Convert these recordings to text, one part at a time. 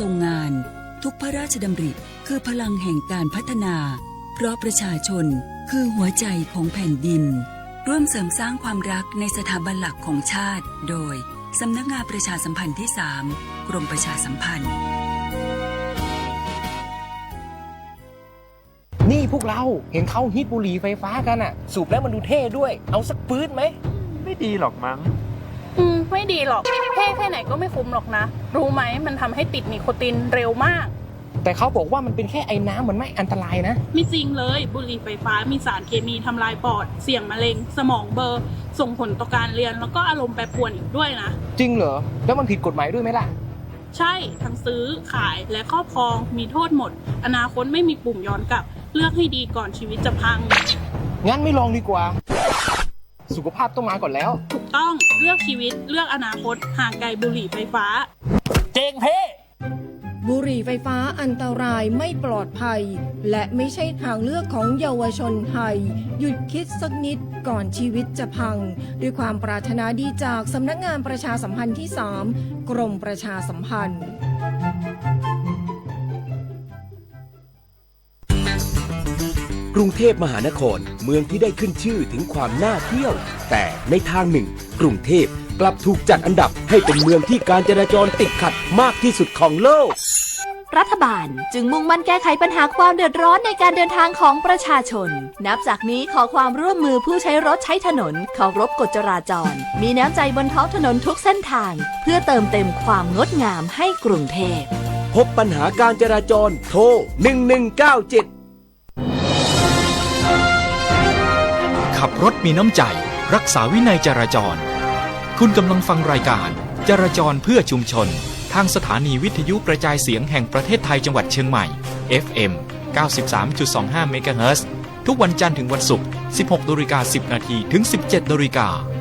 ทรงงานทุกพระราชดำริคือพลังแห่งการพัฒนาเพราะประชาชนคือหัวใจของแผ่นดินร่วมเสริมสร้างความรักในสถาบันหลักของชาติโดยสำนักงานประชาสัมพันธ์ที่ 3 กรมประชาสัมพันธ์นี่พวกเราเห็นเขาฮิตบุหรี่ไฟฟ้ากันอะสูบแล้วมันดูเท่ด้วยเอาสักปื๊ดไหมไม่ดีหรอกมั้งไม่ดีหรอกเท่แค่ไหนก็ไม่คุ้มหรอกนะรู้ไหมมันทำให้ติดนิโคตินเร็วมากแต่เขาบอกว่ามันเป็นแค่ไอ้น้ำมันไม่อันตรายนะไม่จริงเลยบุหรี่ไฟฟ้ามีสารเคมีทำลายปอดเสี่ยงมะเร็งสมองเบลอส่งผลต่อการเรียนแล้วก็อารมณ์แปรปรวนอีกด้วยนะจริงเหรอแล้วมันผิดกฎหมายด้วยไหมล่ะใช่ทั้งซื้อขายและครอบครองมีโทษหมดอนาคตไม่มีปุ่มย้อนกลับเลือกให้ดีก่อนชีวิตจะพังงั้นไม่ลองดีกว่าสุขภาพต้องมาก่อนแล้วถูกต้องเลือกชีวิตเลือกอนาคตห่างไกลบุหรี่ไฟฟ้าเจงเพ่บุหรี่ไฟฟ้าอันตรายไม่ปลอดภัยและไม่ใช่ทางเลือกของเยาวชนไทยหยุดคิดสักนิดก่อนชีวิตจะพังด้วยความปรารถนาดีจากสำนักงานประชาสัมพันธ์ที่ 3 กรมประชาสัมพันธ์กรุงเทพมหานครเมืองที่ได้ขึ้นชื่อถึงความน่าเที่ยวแต่ในทางหนึ่งกรุงเทพกลับถูกจัดอันดับให้เป็นเมืองที่การจราจรติดขัดมากที่สุดของโลกรัฐบาลจึงมุ่งมั่นแก้ไขปัญหาความเดือดร้อนในการเดินทางของประชาชนนับจากนี้ขอความร่วมมือผู้ใช้รถใช้ถนนเคารพกฎจราจรมีน้ำใจบนท้องถนนทุกเส้นทางเพื่อเติมเต็มความงดงามให้กรุงเทพพบปัญหาการจราจรโทร1197ขับรถมีน้ำใจรักษาวินัยจราจรคุณกำลังฟังรายการจราจรเพื่อชุมชนทางสถานีวิทยุกระจายเสียงแห่งประเทศไทยจังหวัดเชียงใหม่ FM 93.25 เมกะเฮิรตซ์ทุกวันจันทร์ถึงวันศุกร์ 16:10 น. ถึง 17:00 น.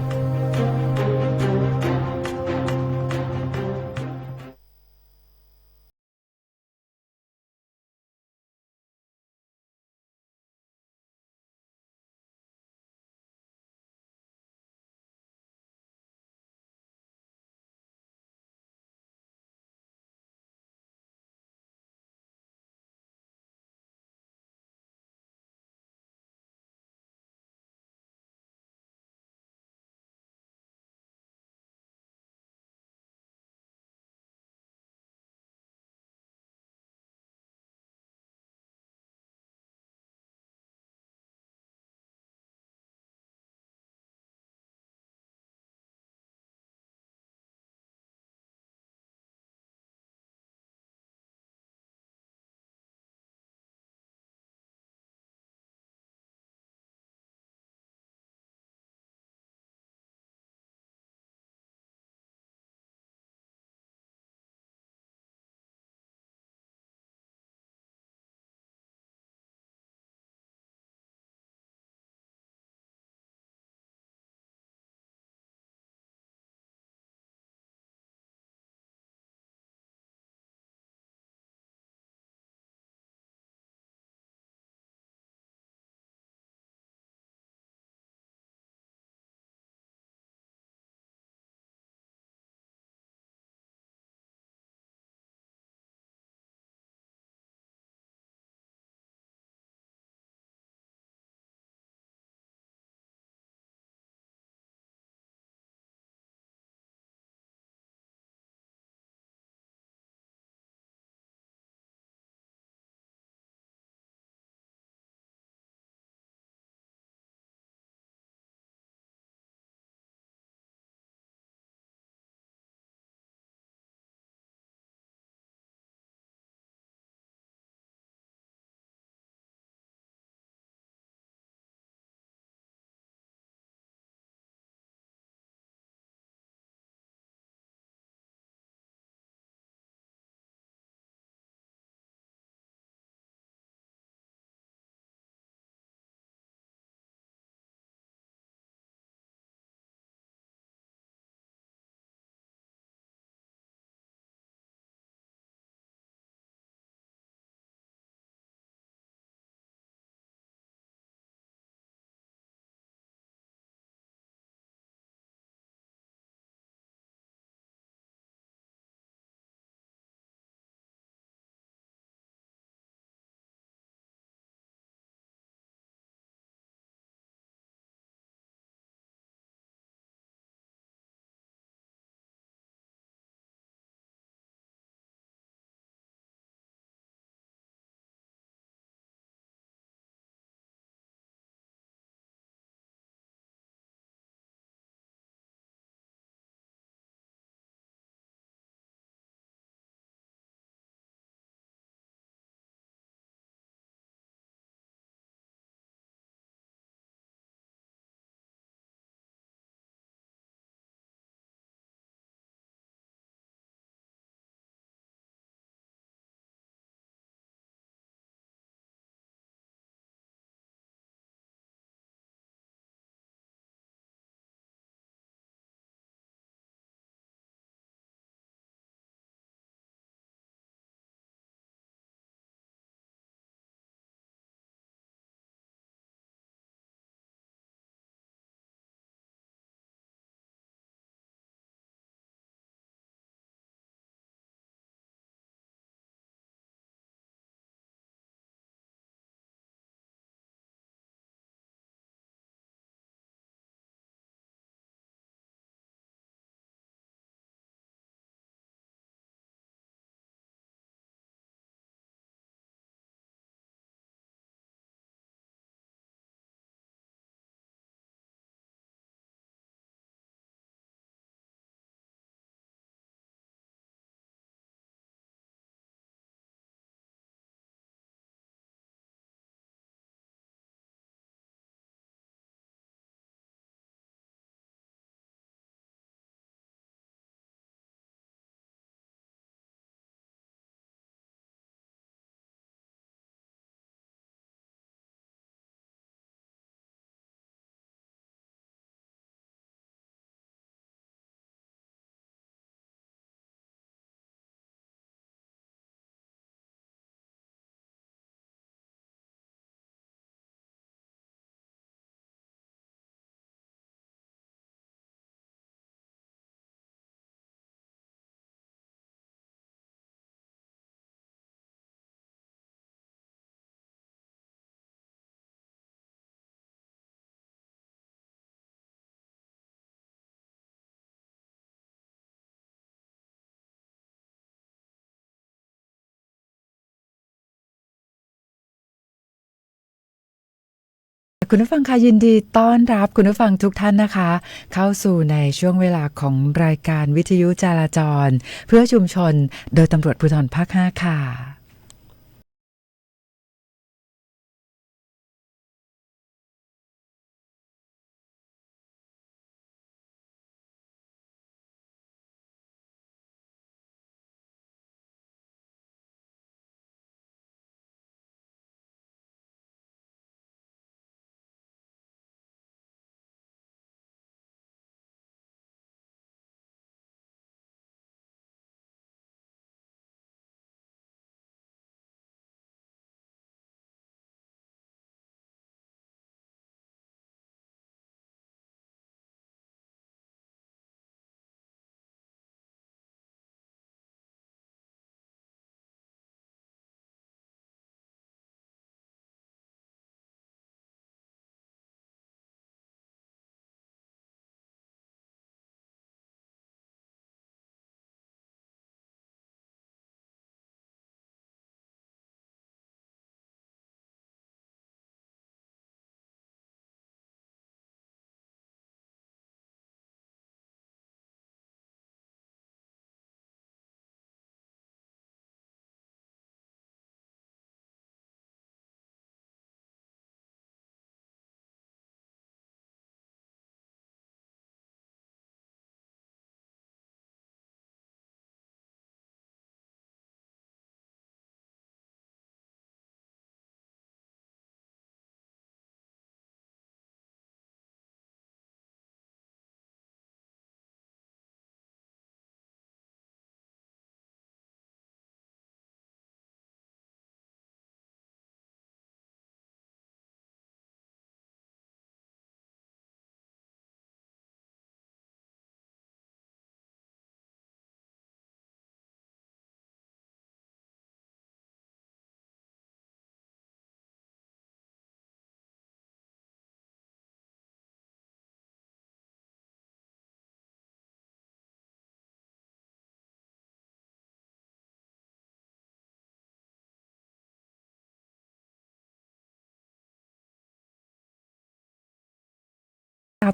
คุณผู้ฟังค่ะยินดีต้อนรับคุณผู้ฟังทุกท่านนะคะเข้าสู่ในช่วงเวลาของรายการวิทยุจราจรเพื่อชุมชนโดยตำรวจภูธรภาค 5ค่ะ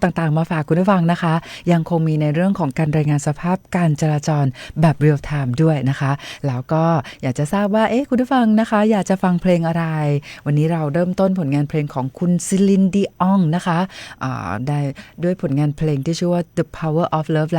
ต่างๆมาฝากคุณผู้ฟังนะคะยังคงมีในเรื่องของการรายงานสภาพการจราจรแบบเรียลไทม์ด้วยนะคะแล้วก็อยากจะทราบว่าคุณผู้ฟังนะคะอยากจะฟังเพลงอะไรวันนี้เราเริ่มต้นผลงานเพลงของคุณซิลินดิอองนะคะได้ด้วยผลงานเพลงที่ชื่อว่า The Power of Love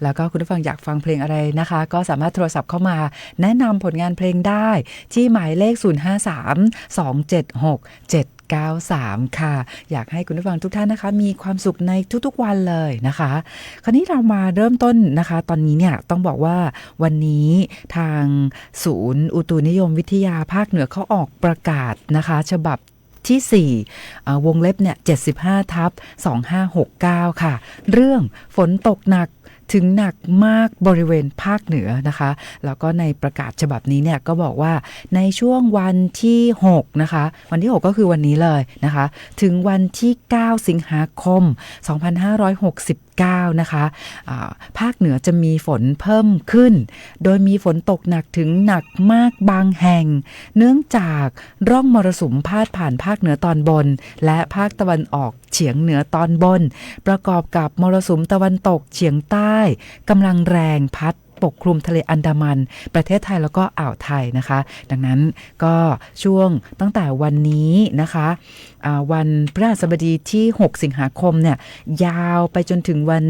แล้วก็คุณผู้ฟังอยากฟังเพลงอะไรนะคะก็สามารถโทรศัพท์เข้ามาแนะนำผลงานเพลงได้ที่หมายเลข053-276-793ค่ะอยากให้คุณผู้ฟังทุกท่านนะคะมีความสุขในทุกๆวันเลยนะคะคราวนี้เรามาเริ่มต้นนะคะตอนนี้เนี่ยต้องบอกว่าวันนี้ทางศูนย์อุตุนิยมวิทยาภาคเหนือเขาออกประกาศนะคะฉบับที่4วงเล็บเนี่ย75/2569ค่ะเรื่องฝนตกหนักถึงหนักมากบริเวณภาคเหนือนะคะแล้วก็ในประกาศฉบับนี้เนี่ยก็บอกว่าในช่วงวันที่6นะคะวันที่6ก็คือวันนี้เลยนะคะถึงวันที่9สิงหาคม2569นะคะภาคเหนือจะมีฝนเพิ่มขึ้นโดยมีฝนตกหนักถึงหนักมากบางแห่งเนื่องจากร่องมรสุมพาดผ่านภาคเหนือตอนบนและภาคตะวันออกเฉียงเหนือตอนบนประกอบกับมรสุมตะวันตกเฉียงใต้กำลังแรงพัดปกคลุมทะเลอันดามันประเทศไทยแล้วก็อ่าวไทยนะคะดังนั้นก็ช่วงตั้งแต่วันนี้นะคะวันพฤหัสบดีที่6สิงหาคมเนี่ยยาวไปจนถึงวัน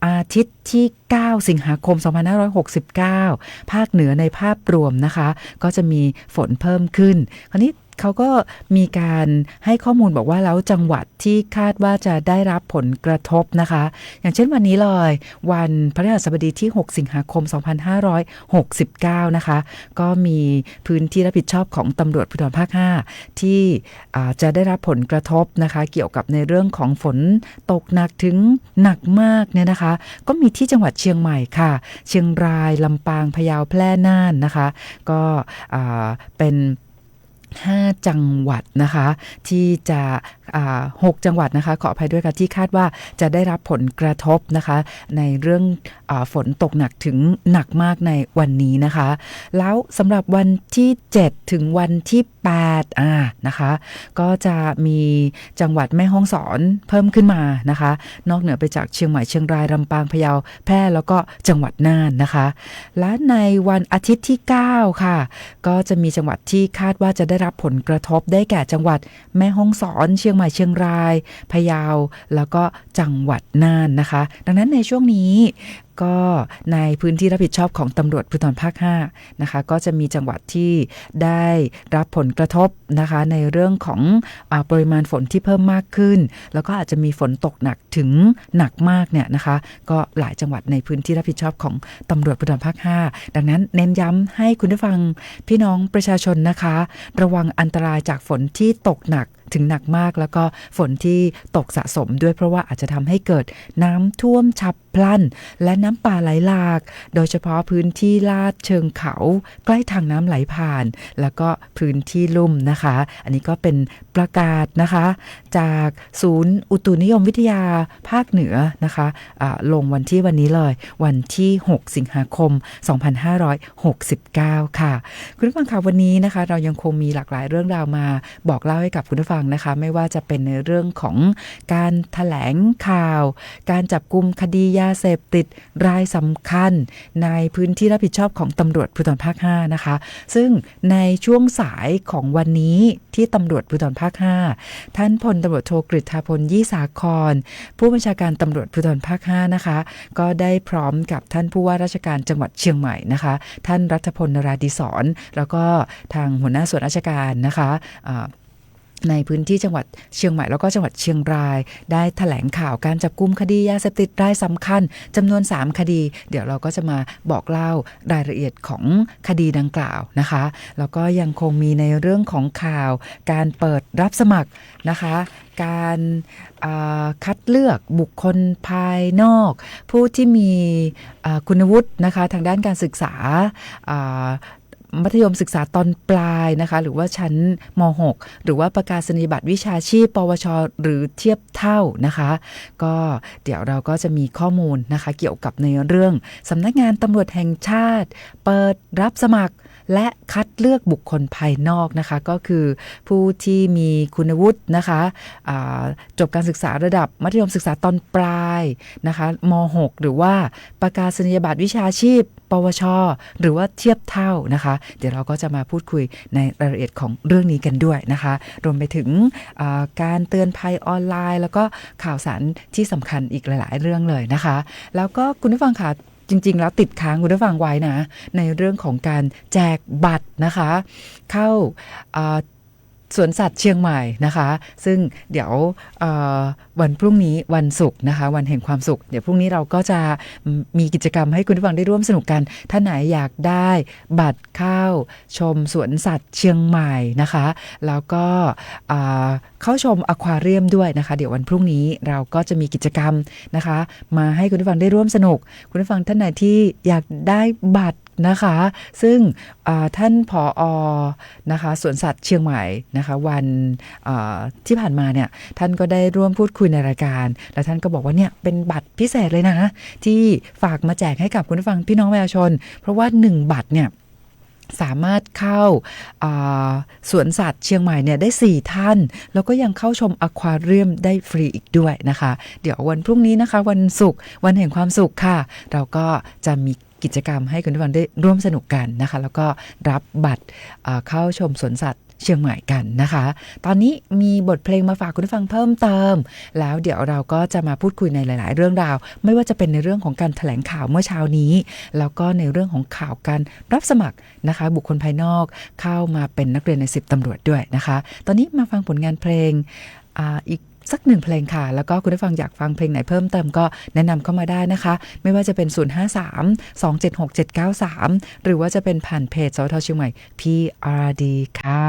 อาทิตย์ที่9สิงหาคม2569ภาคเหนือในภาพรวมนะคะก็จะมีฝนเพิ่มขึ้นคราวนี้เขาก็มีการให้ข้อมูลบอกว่าแล้วจังหวัดที่คาดว่าจะได้รับผลกระทบนะคะอย่างเช่นวันนี้เลยวันพฤหัสบดีที่6สิงหาคม2569นะคะก็มีพื้นที่รับผิดชอบของตำรวจภูธรภาค5ที่จะได้รับผลกระทบนะคะเกี่ยวกับในเรื่องของฝนตกหนักถึงหนักมากเนี่ยนะคะก็มีที่จังหวัดเชียงใหม่ค่ะเชียงรายลำปางพะเยาแพร่น่านนะคะก็เป็น5จังหวัดนะคะที่จะ 6 จังหวัดนะคะขออภัยด้วยค่ะที่คาดว่าจะได้รับผลกระทบนะคะในเรื่องฝนตกหนักถึงหนักมากในวันนี้นะคะแล้วสำหรับวันที่7ถึงวันที่8นะคะก็จะมีจังหวัดแม่ฮ่องสอนเพิ่มขึ้นมานะคะนอกเหนือไปจากเชียงใหม่เชียงรายลำปางพะเยาแพร่แล้วก็จังหวัดน่านนะคะและในวันอาทิตย์ที่9ค่ะก็จะมีจังหวัดที่คาดว่าจะได้รับผลกระทบได้แก่จังหวัดแม่ฮ่องสอนเชียงใหม่เชียงรายพะเยาแล้วก็จังหวัดน่านนะคะดังนั้นในช่วงนี้ก็ในพื้นที่รับผิดชอบของตำรวจภูธรภาค5นะคะก็จะมีจังหวัดที่ได้รับผลกระทบนะคะในเรื่องของปริมาณฝนที่เพิ่มมากขึ้นแล้วก็อาจจะมีฝนตกหนักถึงหนักมากเนี่ยนะคะก็หลายจังหวัดในพื้นที่รับผิดชอบของตำรวจภูธรภาค5ดังนั้นเน้นย้ำให้คุณผู้ฟังพี่น้องประชาชนนะคะระวังอันตรายจากฝนที่ตกหนักถึงหนักมากแล้วก็ฝนที่ตกสะสมด้วยเพราะว่าอาจจะทำให้เกิดน้ำท่วมฉับพลันและน้ำป่าไหลหลากโดยเฉพาะพื้นที่ลาดเชิงเขาใกล้ทางน้ำไหลผ่านแล้วก็พื้นที่ลุ่มนะคะอันนี้ก็เป็นประกาศนะคะจากศูนย์อุตุนิยมวิทยาภาคเหนือนะคะลงวันนี้เลยวันที่6สิงหาคม2569ค่ะคุณผู้ฟังค่ะวันนี้นะคะเรายังคงมีหลากหลายเรื่องราวมาบอกเล่าให้กับคุณผู้ฟังนะคะไม่ว่าจะเป็นในเรื่องของการแถลงข่าวการจับกุมคดียาเสพติดรายสำคัญในพื้นที่รับผิดชอบของตำรวจภูธรภาค5นะคะซึ่งในช่วงสายของวันนี้ที่ตำรวจภูธรภาค5ท่านพลตำรวจโทกฤษฎาพลยี่สาครผู้บัญชาการตำรวจภูธรภาค5นะคะก็ได้พร้อมกับท่านผู้ว่าราชการจังหวัดเชียงใหม่นะคะท่านรัฐพล นราธิศรแล้วก็ทางหัวหน้าส่วนราชการนะคะในพื้นที่จังหวัดเชียงใหม่แล้วก็จังหวัดเชียงรายได้แถลงข่าวการจับกุมคดียาเสพติดรายสำคัญจำนวน3คดีเดี๋ยวเราก็จะมาบอกเล่ารายละเอียดของคดีดังกล่าวนะคะแล้วก็ยังคงมีในเรื่องของข่าวการเปิดรับสมัครนะคะการคัดเลือกบุคคลภายนอกผู้ที่มีคุณวุฒินะคะทางด้านการศึกษามัธยมศึกษาตอนปลายนะคะหรือว่าชั้นม.6 หรือว่าประกาศนียบัตรวิชาชีพปวชหรือเทียบเท่านะคะก็เดี๋ยวเราก็จะมีข้อมูลนะคะเกี่ยวกับในเรื่องสำนักงานตำรวจแห่งชาติเปิดรับสมัครและคัดเลือกบุคคลภายนอกนะคะก็คือผู้ที่มีคุณวุฒินะคะจบการศึกษาระดับมัธยมศึกษาตอนปลายนะคะม.6 หรือว่าประกาศนียบัตรวิชาชีพปวชหรือว่าเทียบเท่านะคะเดี๋ยวเราก็จะมาพูดคุยในรายละเอียดของเรื่องนี้กันด้วยนะคะรวมไปถึงการเตือนภัยออนไลน์แล้วก็ข่าวสารที่สำคัญอีกหลายๆเรื่องเลยนะคะแล้วก็คุณผู้ฟังค่ะจริงๆแล้วติดค้างคุณผู้ฟังไว้นะในเรื่องของการแจกบัตรนะคะเข้าสวนสัตว์เชียงใหม่นะคะซึ่งเดี๋ยววันพรุ่งนี้วันศุกร์นะคะวันแห่งความสุขเดี๋ยวพรุ่งนี้เราก็จะมีกิจกรรมให้คุณผู้ฟังได้ร่วมสนุกกันถ้าไหนอยากได้บัตรเข้าชมสวนสัตว์เชียงใหม่นะคะแล้วก็เข้าชมอควาเรียมด้วยนะคะเดี๋ยววันพรุ่งนี้เราก็จะมีกิจกรรมนะคะมาให้คุณผู้ฟังได้ร่วมสนุกคุณผู้ฟังท่านไหนที่อยากได้บัตรนะคะซึ่งท่านผอ.นะคะสวนสัตว์เชียงใหม่นะคะวันที่ผ่านมาเนี่ยท่านก็ได้ร่วมพูดคุยในรายการและท่านก็บอกว่าเนี่ยเป็นบัตรพิเศษเลยนะที่ฝากมาแจกให้กับคุณผู้ฟังพี่น้องประชาชนเพราะว่า1บัตรเนี่ยสามารถเข้าสวนสัตว์เชียงใหม่เนี่ยได้4ท่านแล้วก็ยังเข้าชมอควาเรียมได้ฟรีอีกด้วยนะคะเดี๋ยววันพรุ่งนี้นะคะวันศุกร์วันแห่งความสุขค่ะเราก็จะมีกิจกรรมให้คุณผู้ฟังได้ร่วมสนุกกันนะคะแล้วก็รับบัตรเข้าชมสวนสัตว์เชียงใหม่กันนะคะตอนนี้มีบทเพลงมาฝากคุณผู้ฟังเพิ่มเติมแล้วเดี๋ยวเราก็จะมาพูดคุยในหลายๆเรื่องราวไม่ว่าจะเป็นในเรื่องของการแถลงข่าวเมื่อเช้านี้แล้วก็ในเรื่องของข่าวการรับสมัครนะคะบุคคลภายนอกเข้ามาเป็นนักเรียนใน10ตำรวจด้วยนะคะตอนนี้มาฟังผลงานเพลงอีกสัก1เพลงค่ะแล้วก็คุณผู้ฟังอยากฟังเพลงไหนเพิ่มเติมก็แนะนำเข้ามาได้นะคะไม่ว่าจะเป็น053-276-793หรือว่าจะเป็นผ่านเพจสวท.เชียงใหม่ PRD ค่ะ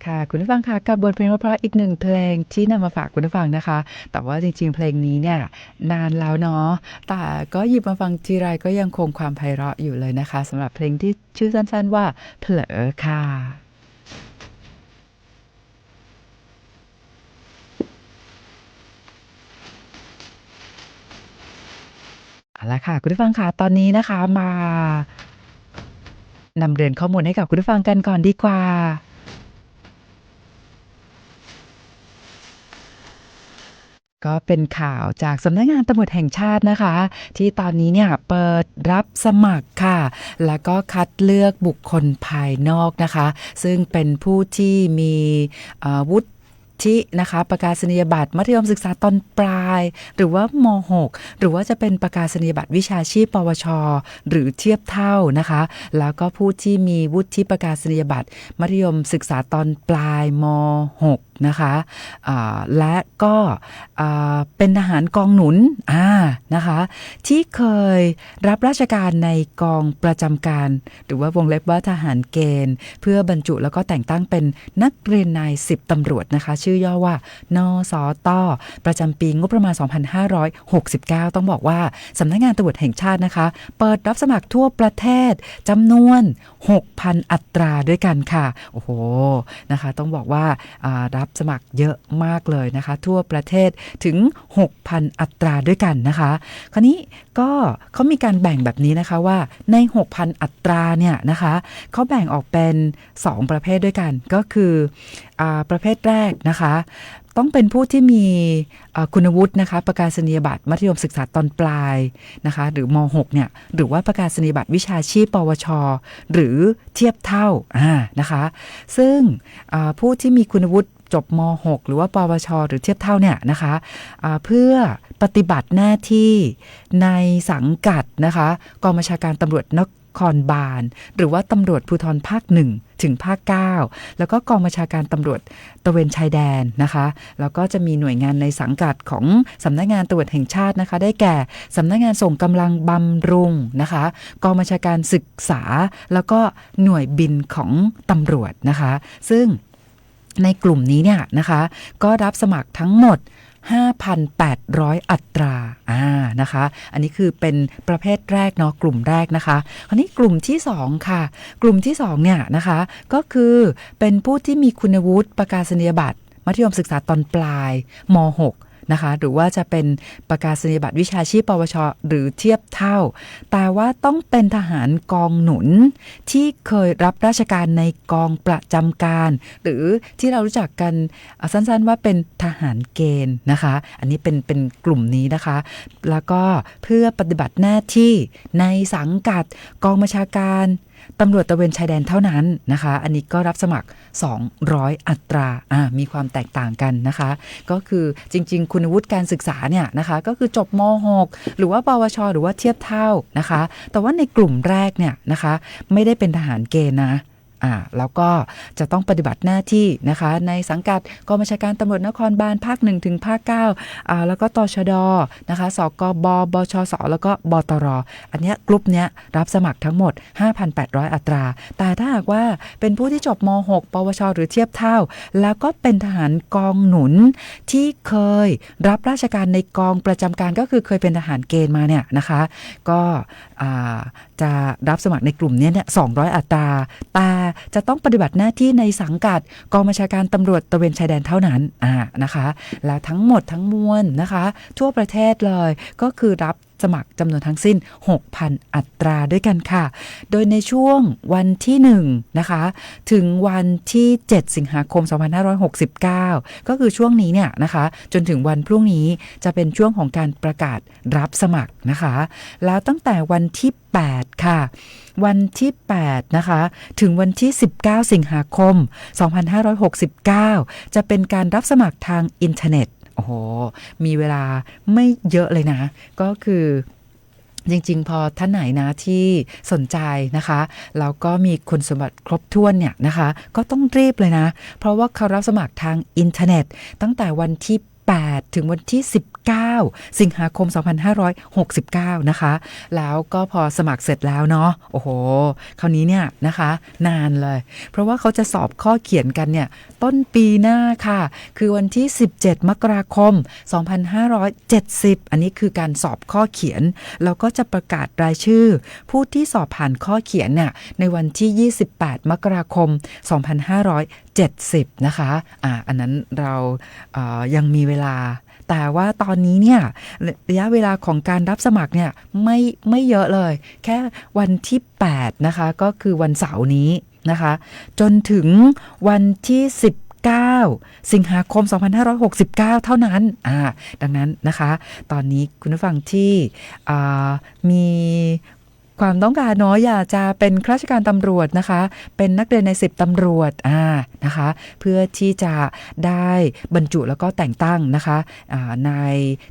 ค่ะคุณผู้ฟังค่ะกับบทเพลงเพราะๆอีกหนึ่งเพลงที่นำมาฝากคุณผู้ฟังนะคะแต่ว่าจริงๆเพลงนี้เนี่ยนานแล้วเนาะแต่ก็หยิบมาฟังทีไรก็ยังคงความไพเราะอยู่เลยนะคะสำหรับเพลงที่ชื่อสั้นๆว่าเผลอค่ะเอาละค่ะคุณผู้ฟังค่ะตอนนี้นะคะมานำเรียนข้อมูลให้กับคุณผู้ฟังกันก่อนดีกว่า ก็เป็นข่าวจากสำนักงานตำรวจแห่งชาตินะคะที่ตอนนี้เนี่ยเปิดรับสมัครค่ะแล้วก็คัดเลือกบุคคลภายนอกนะคะซึ่งเป็นผู้ที่มีวุฒินะคะประกาศนียบัตรมัธยมศึกษาตอนปลายหรือว่าม.6 หรือว่าจะเป็นประกาศนียบัตรวิชาชีพปวชหรือเทียบเท่านะคะแล้วก็ผู้ที่มีวุฒิประกาศนียบัตรมัธยมศึกษาตอนปลายม.6นะคะและก็เป็นทหารกองหนุนนะคะที่เคยรับราชการในกองประจำการหรือว่าวงเล็บว่าทหารเกณฑ์เพื่อบรรจุแล้วก็แต่งตั้งเป็นนักเรียนนาย10ตำรวจนะคะชื่อย่อว่านสต.ประจำปีงบประมาณ2569ต้องบอกว่าสำนักงานตำรวจแห่งชาตินะคะเปิดรับสมัครทั่วประเทศจำนวน 6,000 อัตราด้วยกันค่ะโอ้โหนะคะต้องบอกว่ารับสมัครเยอะมากเลยนะคะทั่วประเทศถึง 6,000 อัตราด้วยกันนะคะคราวนี้ก็เขามีการแบ่งแบบนี้นะคะว่าใน 6,000 อัตราเนี่ยนะคะเขาแบ่งออกเป็น2ประเภทด้วยกันก็คือประเภทแรกนะคะต้องเป็นผู้ที่มีคุณวุฒินะคะประกาศนียบัตรมัธยมศึกษาตอนปลายนะคะหรือม.6 เนี่ยหรือว่าประกาศนียบัตรวิชาชีพปวชหรือเทียบเท่านะคะซึ่งผู้ที่มีคุณวุฒิจบม.6 หรือว่าปวชหรือเทียบเท่าเนี่ยนะคะเพื่อปฏิบัติหน้าที่ในสังกัดนะคะกองบัญชาการตำรวจนครบาลหรือว่าตำรวจภูธรภาค1ถึงภาค9แล้วก็กองบัญชาการตำรวจตระเวนชายแดนนะคะแล้วก็จะมีหน่วยงานในสังกัดของสำนักงานตำรวจแห่งชาตินะคะได้แก่สำนักงานส่งกำลังบำรุงนะคะกองบัญชาการศึกษาแล้วก็หน่วยบินของตำรวจนะคะซึ่งในกลุ่มนี้เนี่ยนะคะก็รับสมัครทั้งหมด 5,800 อัตรานะคะอันนี้คือเป็นประเภทแรกเนาะกลุ่มแรกนะคะคราวนี้กลุ่มที่2ค่ะกลุ่มที่2เนี่ยนะคะก็คือเป็นผู้ที่มีคุณวุฒิประกาศนียบัตรมัธยมศึกษาตอนปลายม.6นะคะหรือว่าจะเป็นประกาศนียบัตรวิชาชีพปวชหรือเทียบเท่าแต่ว่าต้องเป็นทหารกองหนุนที่เคยรับราชการในกองประจำการหรือที่เรารู้จักกันสั้นๆว่าเป็นทหารเกณฑ์นะคะอันนี้เป็นกลุ่มนี้นะคะแล้วก็เพื่อปฏิบัติหน้าที่ในสังกัดกองบัญชาการตำรวจตระเวนชายแดนเท่านั้นนะคะอันนี้ก็รับสมัคร200อัตรามีความแตกต่างกันนะคะก็คือจริงๆคุณวุฒิการศึกษาเนี่ยนะคะก็คือจบม.6 หรือว่าปวชหรือว่าเทียบเท่านะคะแต่ว่าในกลุ่มแรกเนี่ยนะคะไม่ได้เป็นทหารเกณฑ์นะแล้วก็จะต้องปฏิบัติหน้าที่นะคะในสังกัดกองบัญชาการตำรวจนครบาลภาค1ถึงภาค9แล้วก็ตชดนะคะสกบชสแล้วก็บตรอันเนี้ยกลุ่มเนี้ยรับสมัครทั้งหมด 5,800 อัตราแต่ถ้าหากว่าเป็นผู้ที่จบม.6 ปวชหรือเทียบเท่าแล้วก็เป็นทหารกองหนุนที่เคยรับราชการในกองประจำการก็คือเคยเป็นทหารเกณฑ์มาเนี่ยนะคะก็จะรับสมัครในกลุ่มนี้เนี่ย200 อัตราแต่จะต้องปฏิบัติหน้าที่ในสังกัดกองบัญชาการตำรวจตระเวนชายแดนเท่านั้นนะคะแล้วทั้งหมดทั้งมวลนะคะทั่วประเทศเลยก็คือรับสมัครจำนวนทั้งสิ้น 6,000 อัตราด้วยกันค่ะโดยในช่วงวันที่1นะคะถึงวันที่7สิงหาคม2569ก็คือช่วงนี้เนี่ยนะคะจนถึงวันพรุ่งนี้จะเป็นช่วงของการประกาศรับสมัครนะคะแล้วตั้งแต่วันที่8ค่ะวันที่8นะคะถึงวันที่19สิงหาคม2569จะเป็นการรับสมัครทางอินเทอร์เน็ตโอ้โหมีเวลาไม่เยอะเลยนะก็คือจริงๆพอท่านไหนนะที่สนใจนะคะแล้วก็มีคุณสมบัติครบถ้วนเนี่ยนะคะก็ต้องรีบเลยนะเพราะว่าเขารับสมัครทางอินเทอร์เน็ตตั้งแต่วันที่ 8ถึงวันที่19สิงหาคม2569นะคะแล้วก็พอสมัครเสร็จแล้วเนาะโอ้โหคราวนี้เนี่ยนะคะนานเลยเพราะว่าเขาจะสอบข้อเขียนกันเนี่ยต้นปีหน้าค่ะคือวันที่17มกราคม2570อันนี้คือการสอบข้อเขียนแล้วก็จะประกาศรายชื่อผู้ที่สอบผ่านข้อเขียนเนี่ยในวันที่28มกราคม2570นะคะอันนั้นเรายังมีเวลาแต่ว่าตอนนี้เนี่ยระยะเวลาของการรับสมัครเนี่ยไม่เยอะเลยแค่วันที่8นะคะก็คือวันเสาร์นี้นะคะจนถึงวันที่19สิงหาคม2569เท่านั้นดังนั้นนะคะตอนนี้คุณผู้ฟังที่มีความต้องการเนาะอยากจะเป็นข้าราชการตำรวจนะคะเป็นนักเรียนใน10ตำรวจนะคะเพื่อที่จะได้บรรจุแล้วก็แต่งตั้งนะคะใน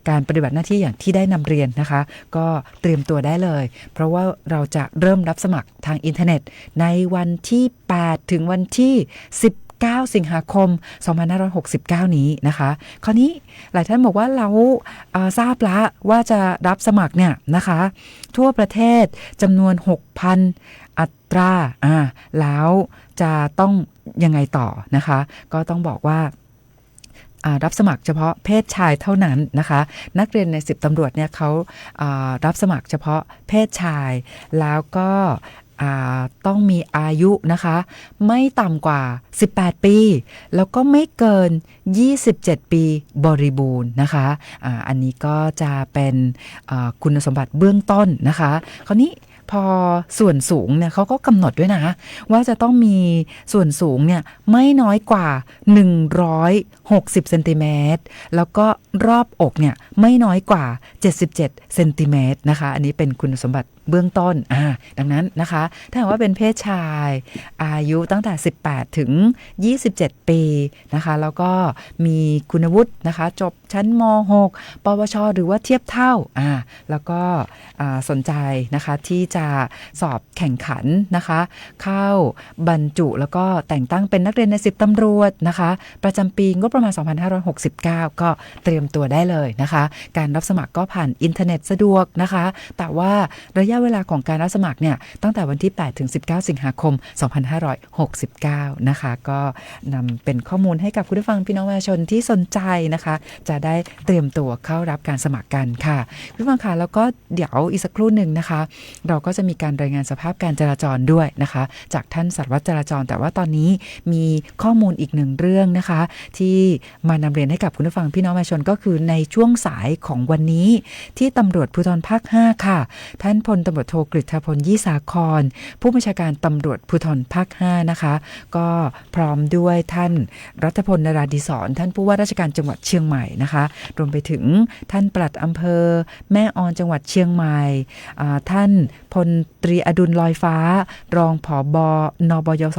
การปฏิบัติหน้าที่อย่างที่ได้นำเรียนนะคะก็เตรียมตัวได้เลยเพราะว่าเราจะเริ่มรับสมัครทางอินเทอร์เน็ตในวันที่8ถึงวันที่19สิงหาคม2569นี้นะคะคราวนี้หลายท่านบอกว่าเราทราบแล้วว่าจะรับสมัครเนี่ยนะคะทั่วประเทศจำนวน 6,000 อัตราแล้วจะต้องยังไงต่อนะคะก็ต้องบอกว่ารับสมัครเฉพาะเพศชายเท่านั้นนะคะนักเรียนใน10ตำรวจเนี่ยเขารับสมัครเฉพาะเพศชายแล้วก็ต้องมีอายุนะคะไม่ต่ำกว่า18ปีแล้วก็ไม่เกิน27ปีบริบูรณ์นะคะอันนี้ก็จะเป็นคุณสมบัติเบื้องต้นนะคะคราวนี้พอส่วนสูงเนี่ยเขาก็กำหนดด้วยนะว่าจะต้องมีส่วนสูงเนี่ยไม่น้อยกว่า160เซนติเมตรแล้วก็รอบอกเนี่ยไม่น้อยกว่า77เซนติเมตรนะคะอันนี้เป็นคุณสมบัติเบื้องต้นดังนั้นนะคะถ้าหากว่าเป็นเพศชายอายุตั้งแต่18ถึง27ปีนะคะแล้วก็มีคุณวุฒินะคะจบชั้นม.6 ปวชหรือว่าเทียบเท่าแล้วก็สนใจนะคะที่จะสอบแข่งขันนะคะเข้าบรรจุแล้วก็แต่งตั้งเป็นนักเรียนใน10ตำรวจนะคะประจำปีงบประมาณ2569ก็เตรียมตัวได้เลยนะคะการรับสมัครก็ผ่านอินเทอร์เน็ตสะดวกนะคะแต่ว่าระยะเวลาของการรับสมัครเนี่ยตั้งแต่วันที่8ถึง19สิงหาคม2569นะคะก็นำเป็นข้อมูลให้กับคุณผู้ฟังพี่น้องประชาชนที่สนใจนะคะจะได้เตรียมตัวเข้ารับการสมัครกันค่ะคุณผู้ฟังค่ะแล้วก็เดี๋ยวอีกสักครู่หนึ่งนะคะเราก็จะมีการรายงานสภาพการจราจรด้วยนะคะจากท่านสารวัตรจราจรแต่ว่าตอนนี้มีข้อมูลอีกหนึ่งเรื่องนะคะที่มานำเรียนให้กับคุณผู้ฟังพี่น้องประชาชนก็คือในช่วงสายของวันนี้ที่ตำรวจภูธรภาค5ค่ะท่านพลตำรวจโทกฤษพลยี่สาครผู้บัญชาการตำรวจภูธรภาค5นะคะก็พร้อมด้วยท่านรัฐพลนราธิศรท่านผู้ว่าราชการจังหวัดเชียงใหม่นะคะรวมไปถึงท่านปลัดอำเภอแม่ออนจังหวัดเชียงใหม่ท่านพลตรีอดุลลอยฟ้ารองผบ.นบยส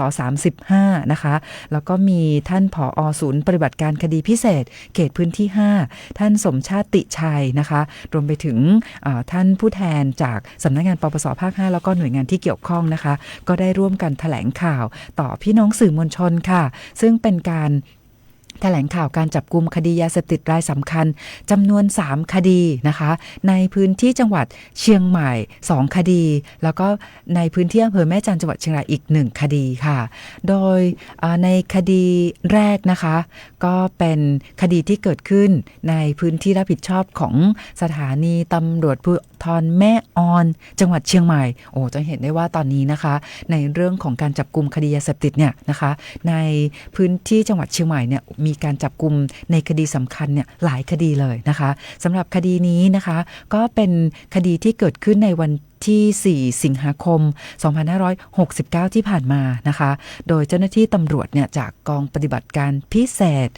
35นะคะแล้วก็มีท่านผอ.ศูนย์ปฏิบัติการคดีพิเศษเขตพื้นที่5ท่านสมชาติชัยนะคะรวมไปถึงท่านผู้แทนจากสำนักงานปปส.ภาค5แล้วก็หน่วยงานที่เกี่ยวข้องนะคะก็ได้ร่วมกันแถลงข่าวต่อพี่น้องสื่อมวลชนค่ะซึ่งเป็นการแถลงข่าวการจับกุมคดียาเสพติดรายสำคัญจำนวน3คดีนะคะในพื้นที่จังหวัดเชียงใหม่2คดีแล้วก็ในพื้นที่อำเภอแม่จันทร์จังหวัดเชียงรายอีก1คดีค่ะโดยในคดีแรกนะคะก็เป็นคดีที่เกิดขึ้นในพื้นที่รับผิดชอบของสถานีตำรวจภูธรแม่ออนจังหวัดเชียงใหม่จะเห็นได้ว่าตอนนี้นะคะในเรื่องของการจับกุมคดียาเสพติดเนี่ยนะคะในพื้นที่จังหวัดเชียงใหม่เนี่ยมีการจับกุมในคดีสำคัญเนี่ยหลายคดีเลยนะคะสำหรับคดีนี้นะคะก็เป็นคดีที่เกิดขึ้นในวันที่4สิงหาคม2569ที่ผ่านมานะคะโดยเจ้าหน้าที่ตำรวจเนี่ยจากกองปฏิบัติการพิเศษ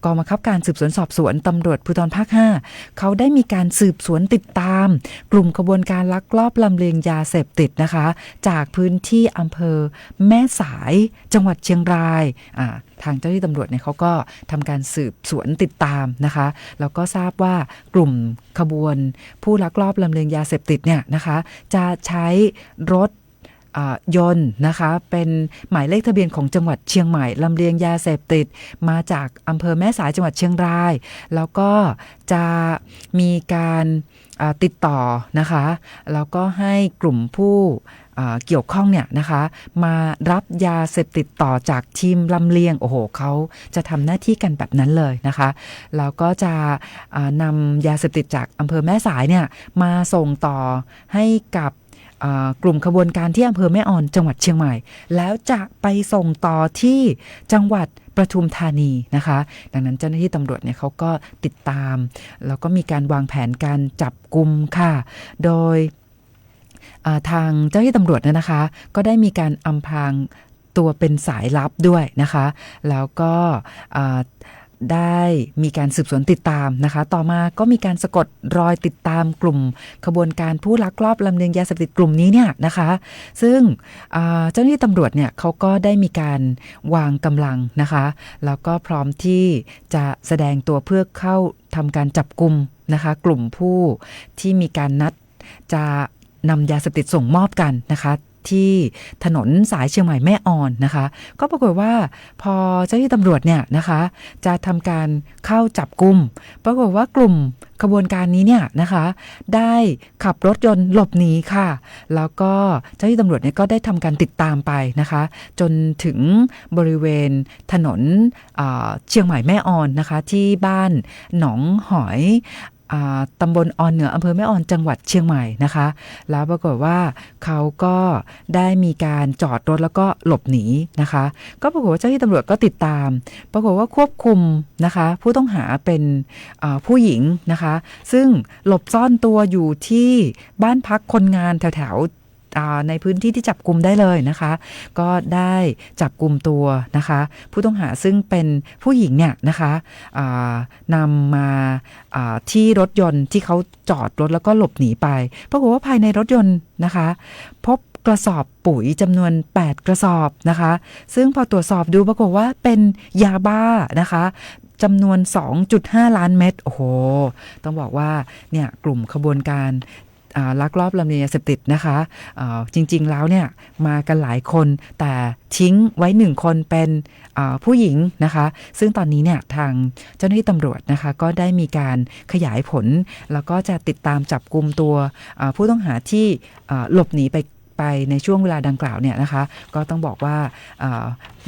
กองบังคับการสืบสวนสอบสวนตำรวจภูธรภาค5เขาได้มีการสืบสวนติดตามกลุ่มขบวนการลักลอบลำเลียงยาเสพติดนะคะจากพื้นที่อำเภอแม่สายจังหวัดเชียงรายทางเจ้าหน้าที่ตำรวจเนี่ยเขาก็ทำการสืบสวนติดตามนะคะแล้วก็ทราบว่ากลุ่มขบวนผู้ลักลอบลำเลียงยาเสพติดเนี่ยนะคะจะใช้รถ ยนต์นะคะเป็นหมายเลขทะเบียนของจังหวัดเชียงใหม่ลำเลียงยาเสพติดมาจากอำเภอแม่สายจังหวัดเชียงรายแล้วก็จะมีการติดต่อนะคะแล้วก็ให้กลุ่มผู้เกี่ยวข้องเนี่ยนะคะมารับยาเสพติดต่อจากทีมลำเลียงโอ้โหเขาจะทำหน้าที่กันแบบนั้นเลยนะคะแล้วก็จะนำยาเสพติดจากอำเภอแม่สายเนี่ยมาส่งต่อให้กับกลุ่มขบวนการที่อำเภอแม่ออนจังหวัดเชียงใหม่แล้วจะไปส่งต่อที่จังหวัดปทุมธานีนะคะดังนั้นเจ้าหน้าที่ตำรวจเนี่ยเขาก็ติดตามแล้วก็มีการวางแผนการจับกุมค่ะโดยทางเจ้าหน้าที่ตำรวจนะคะก็ได้มีการอำพรางตัวเป็นสายลับด้วยนะคะแล้วก็ได้มีการสืบสวนติดตามนะคะต่อมาก็มีการสะกดรอยติดตามกลุ่มขบวนการผู้ลักลอบลำเลียงยาเสพติดกลุ่มนี้เนี่ยนะคะซึ่งเจ้าหน้าที่ตำรวจเนี่ยเขาก็ได้มีการวางกำลังนะคะแล้วก็พร้อมที่จะแสดงตัวเพื่อเข้าทำการจับกุมนะคะกลุ่มผู้ที่มีการนัดจะนำยาเสพติดส่งมอบกันนะคะที่ถนนสายเชียงใหม่แม่ออนนะคะก็ปรากฏว่าพอเจ้าหน้าที่ตำรวจเนี่ยนะคะจะทำการเข้าจับกุมปรากฏว่ากลุ่มขบวนการนี้เนี่ยนะคะได้ขับรถยนต์หลบหนีค่ะแล้วก็เจ้าหน้าที่ตำรวจเนี่ยก็ได้ทำการติดตามไปนะคะจนถึงบริเวณถนนเชียงใหม่แม่ออนนะคะที่บ้านหนองหอยตำบลออนเหนืออำเภอแม่ออนจังหวัดเชียงใหม่นะคะแล้วปรากฏว่าเขาก็ได้มีการจอดรถแล้วก็หลบหนีนะคะก็ปรากฏว่าเจ้าหน้าที่ตำรวจก็ติดตามปรากฏว่าควบคุมนะคะผู้ต้องหาเป็นผู้หญิงนะคะซึ่งหลบซ่อนตัวอยู่ที่บ้านพักคนงานแถวในพื้นที่ที่จับกุมได้เลยนะคะก็ได้จับกุมตัวนะคะผู้ต้องหาซึ่งเป็นผู้หญิงเนี่ยนะคะนำมาที่รถยนต์ที่เขาจอดรถแล้วก็หลบหนีไปปรากฏว่าภายในรถยนต์นะคะพบกระสอบปุ๋ยจำนวน8กระสอบนะคะซึ่งพอตรวจสอบดูปรากฏว่าเป็นยาบ้านะคะจำนวน 2.5 ล้านเม็ดโอ้โหต้องบอกว่าเนี่ยกลุ่มขบวนการลักลอบลำเลียงยาเสพติดนะคะจริงๆแล้วเนี่ยมากันหลายคนแต่ทิ้งไว้1คนเป็นผู้หญิงนะคะซึ่งตอนนี้เนี่ยทางเจ้าหน้าที่ตำรวจนะคะก็ได้มีการขยายผลแล้วก็จะติดตามจับกุมตัวผู้ต้องหาที่หลบหนีไปในช่วงเวลาดังกล่าวเนี่ยนะคะก็ต้องบอกว่า